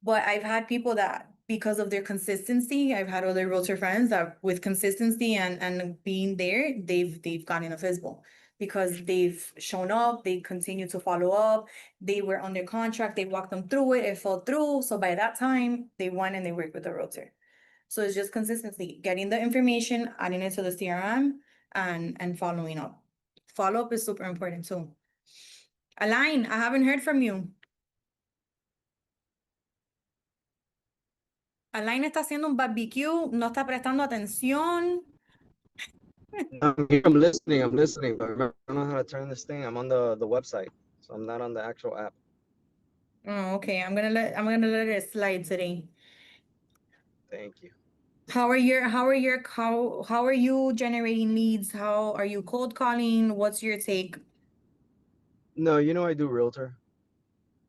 But I've had people that, because of their consistency, I've had other realtor friends that with consistency and being there, they've gotten a Fizzball. because they've shown up, they continue to follow up, they were under contract, they walked them through it, it fell through. So by that time, they went and they worked with the realtor. So it's just consistency, getting the information, adding it to the CRM and following up. Follow up is super important too. Aline, I haven't heard from you. Aline está haciendo un barbecue, no está prestando atención. I'm here, I'm listening, but remember, I don't know how to turn this thing. I'm on the website, so I'm not on the actual app. Oh, okay. I'm gonna let it slide today. Thank you. How are you generating leads? How are you cold calling? What's your take? No, you know I do realtor,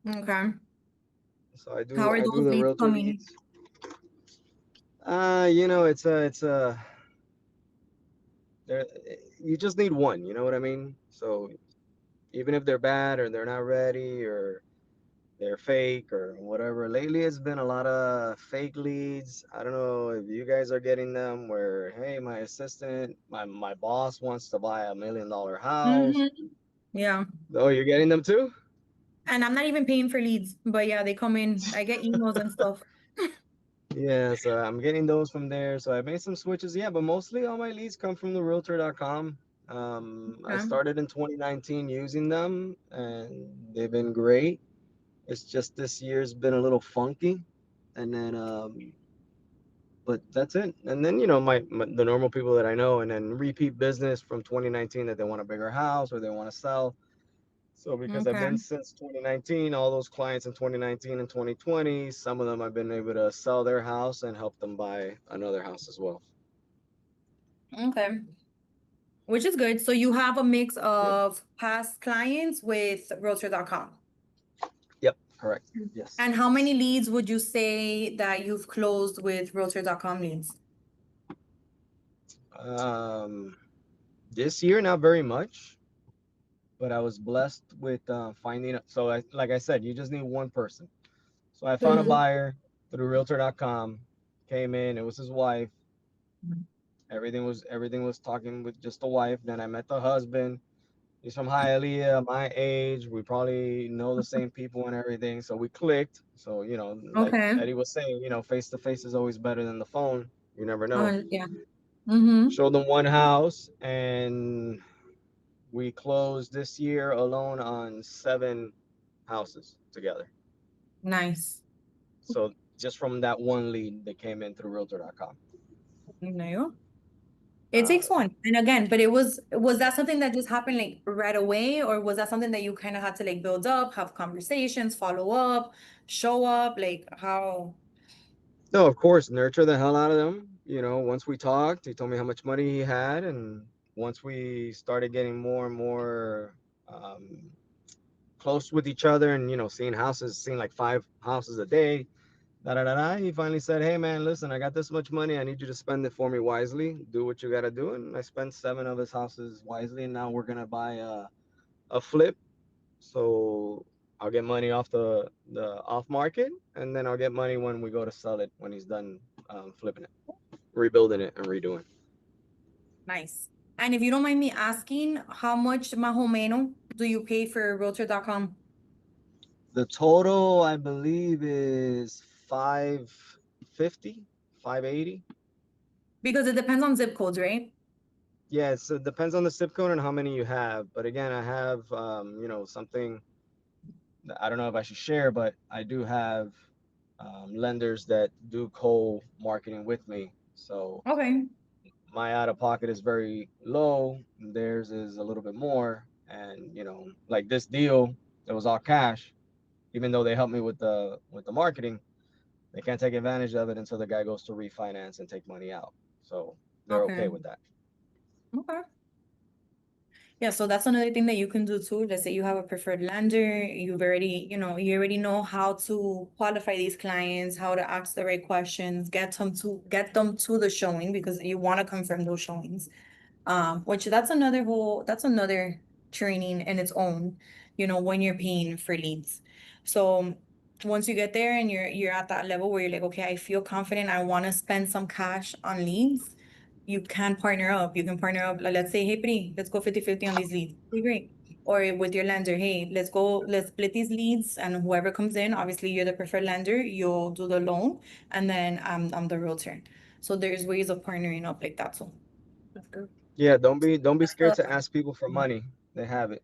Okay. so I How are do those the leads realtor coming? leads. You know, it's there. You just need one. You know what I mean? So even if they're bad or they're not ready or they're fake or whatever. Lately, it's been a lot of fake leads. I don't know if you guys are getting them where, hey, my assistant, my boss wants to buy $1 million house. Yeah. Oh, you're getting them too? And I'm not even paying for leads, but yeah, they come in. I get emails and stuff. Yeah, so I'm getting those from there. So I made some switches. Yeah, but mostly all my leads come from the realtor.com. I Okay. started in 2019 using them and they've been great. It's just this year's been a little funky. And then but that's it. And then you know the normal people that I know, and then repeat business from 2019 that they want a bigger house or they want to sell. So because I've Okay. been since 2019, all those clients in 2019 and 2020, some of them I've been able to sell their house and help them buy another house as well. Okay. Which is good. So you have a mix Yep. of past clients with realtor.com. Yep. Correct. Yes. And how many leads would you say that you've closed with realtor.com leads? This year not very much, but I was blessed with finding. So like I said, you just need one person. So I found a buyer through realtor.com, came in, it was his wife. Everything was talking with just the wife. Then I met the husband. He's from Hialeah, my age. We probably know the same people and everything. So we clicked. So, you know, like Okay. Eddie was saying, you know, face to face is always better than the phone. You never know. Yeah. Mm-hmm. Showed them one house and we closed this year alone on 7 houses together. Nice. So just from that one lead that came in through realtor.com. No. It takes one. And again, but was that something that just happened like right away, or was that something that you kind of had to like build up, have conversations, follow up, show up, like how? No, of course, nurture the hell out of them. You know, once we talked, he told me how much money he had, and once we started getting more and more close with each other, and you know, seeing like 5 houses a day, he finally said, "Hey, man, listen, I got this much money. I need you to spend it for me wisely. Do what you gotta do." And I spent 7 of his houses wisely, and now we're gonna buy a flip. So I'll get money off the off market, and then I'll get money when we go to sell it when he's done flipping it, rebuilding it, and redoing. Nice. And if you don't mind me asking, how much más o menos do you pay for realtor.com? The total, I believe, is 550, 580. Because it depends on zip codes, right? Yeah, so it depends on the zip code and how many you have. But again, I have, you know, something that I don't know if I should share, but I do have lenders that do co-marketing with me. So Okay. my out of pocket is very low, theirs is a little bit more. And you know, like this deal, it was all cash. Even though they helped me with the marketing, they can't take advantage of it until the guy goes to refinance and take money out. So they're okay with that. Okay. Yeah, so that's another thing that you can do too. Let's say you have a preferred lender, you already know how to qualify these clients, how to ask the right questions, get them to the showing because you want to confirm those showings. Which that's another training in its own, when you're paying for leads. So once you get there and you're at that level where you're like, okay, I feel confident, I want to spend some cash on leads. you can partner up. You can partner up. Like, let's say, hey, Pri, let's go 50-50 on these leads. Okay, great. Or with your lender, hey, let's split these leads, and whoever comes in, obviously you're the preferred lender, you'll do the loan, and then I'm the realtor. So there's ways of partnering up like that too. That's good. Yeah, don't be scared Uh, to ask people for money. They have it.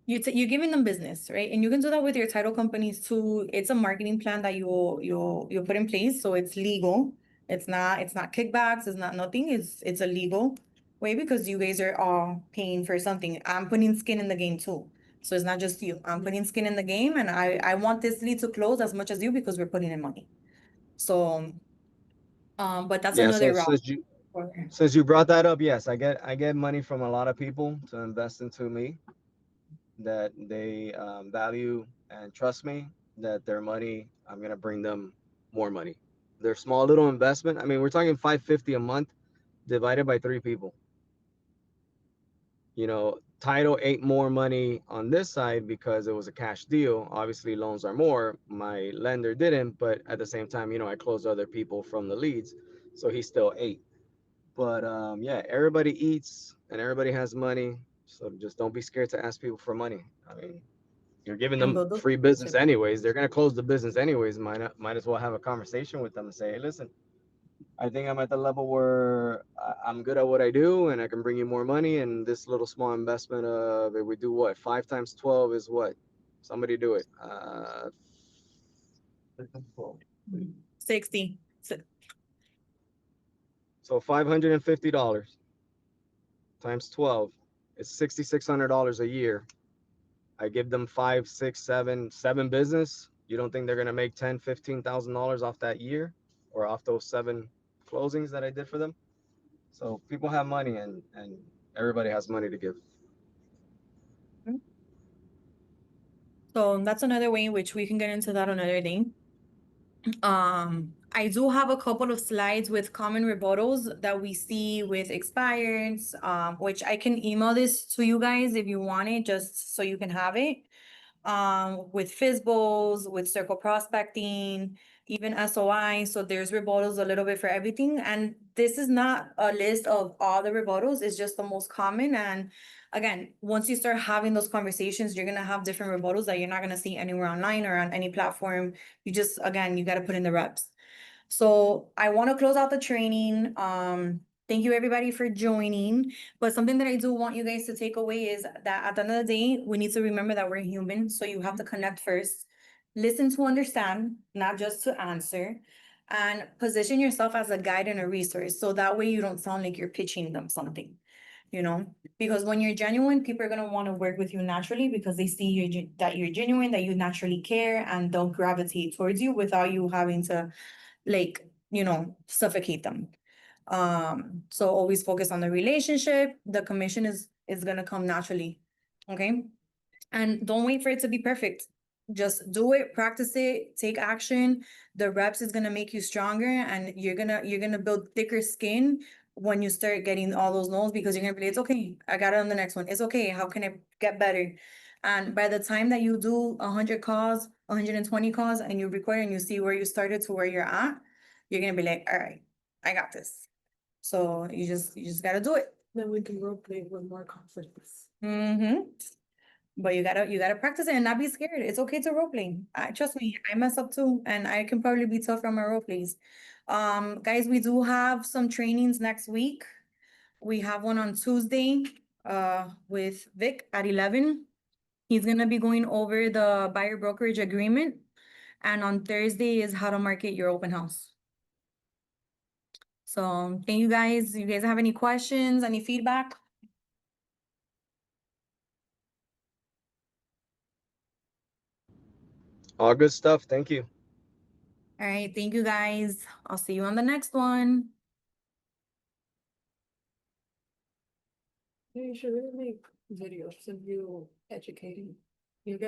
You're giving them business, right? And you can do that with your title companies too. It's a marketing plan that you'll put in place, so it's legal. It's not kickbacks. It's not nothing. It's a legal way because you guys are all paying for something. I'm putting skin in the game too, so it's not just you. I'm putting skin in the game, and I want this lead to close as much as you because we're putting in money. So, but that's Yeah, so another route. since you brought that up, yes, I get money from a lot of people to invest into me that they value and trust me that their money, I'm gonna bring them more money. Their small little investment. I mean, we're talking $550 a month divided by 3 people. You know, title ate more money on this side because it was a cash deal. Obviously, loans are more. My lender didn't, but at the same time, you know, I closed other people from the leads, so he still ate. But yeah, everybody eats and everybody has money, so just don't be scared to ask people for money. I mean, you're giving And them build those free business relationships. anyways. They're gonna close the business anyways. Might as well have a conversation with them and say, hey, listen, I think I'm at the level where I'm good at what I do and I can bring you more money. And this little small investment of, if we do what, 5 times 12 is what? Somebody do it. 60. So $550 times 12 is $6,600 a year. I give them 5, 6, 7 business. You don't think they're gonna make $10,000-$15,000 off that year or off those 7 closings that I did for them? So people have money and everybody has money to give. So that's another way in which we can get into that another day. I do have a couple of slides with common rebuttals that we see with expireds, which I can email this to you guys if you want it, just so you can have it. With FISBOs, with circle prospecting, even SOI. So there's rebuttals a little bit for everything. And this is not a list of all the rebuttals, it's just the most common. And again, once you start having those conversations, you're gonna have different rebuttals that you're not gonna see anywhere online or on any platform. You just, again, you gotta put in the reps. So I want to close out the training. Thank you everybody for joining. But something that I do want you guys to take away is that at the end of the day, we need to remember that we're human. So you have to connect first, listen to understand, not just to answer, and position yourself as a guide and a resource. So that way you don't sound like you're pitching them something, you know, because when you're genuine, people are going to want to work with you naturally because they see that you're genuine, that you naturally care, and they'll gravitate towards you without you having to, like, you know, suffocate them. So always focus on the relationship. The commission is gonna come naturally. Okay. And don't wait for it to be perfect. Just do it, practice it, take action. The reps is gonna make you stronger, and you're gonna build thicker skin when you start getting all those no's, because you're gonna be like, it's okay, I got it on the next one. It's okay, how can I get better? And by the time that you do 100 calls, 120 calls, and you record and you see where you started to where you're at, you're gonna be like, all right, I got this. So you just gotta do it. Then we can role play with more confidence. Mm-hmm. But you gotta practice it and not be scared. It's okay to role play. Trust me, I mess up too, and I can probably be tough on my role plays. Guys, we do have some trainings next week. We have one on Tuesday, with Vic at 11. He's gonna be going over the buyer brokerage agreement, and on Thursday is how to market your open house. So thank you guys. You guys have any questions, any feedback? All good stuff. Thank you. All right, thank you guys. I'll see you on the next one. Yeah, you should really make videos of you educating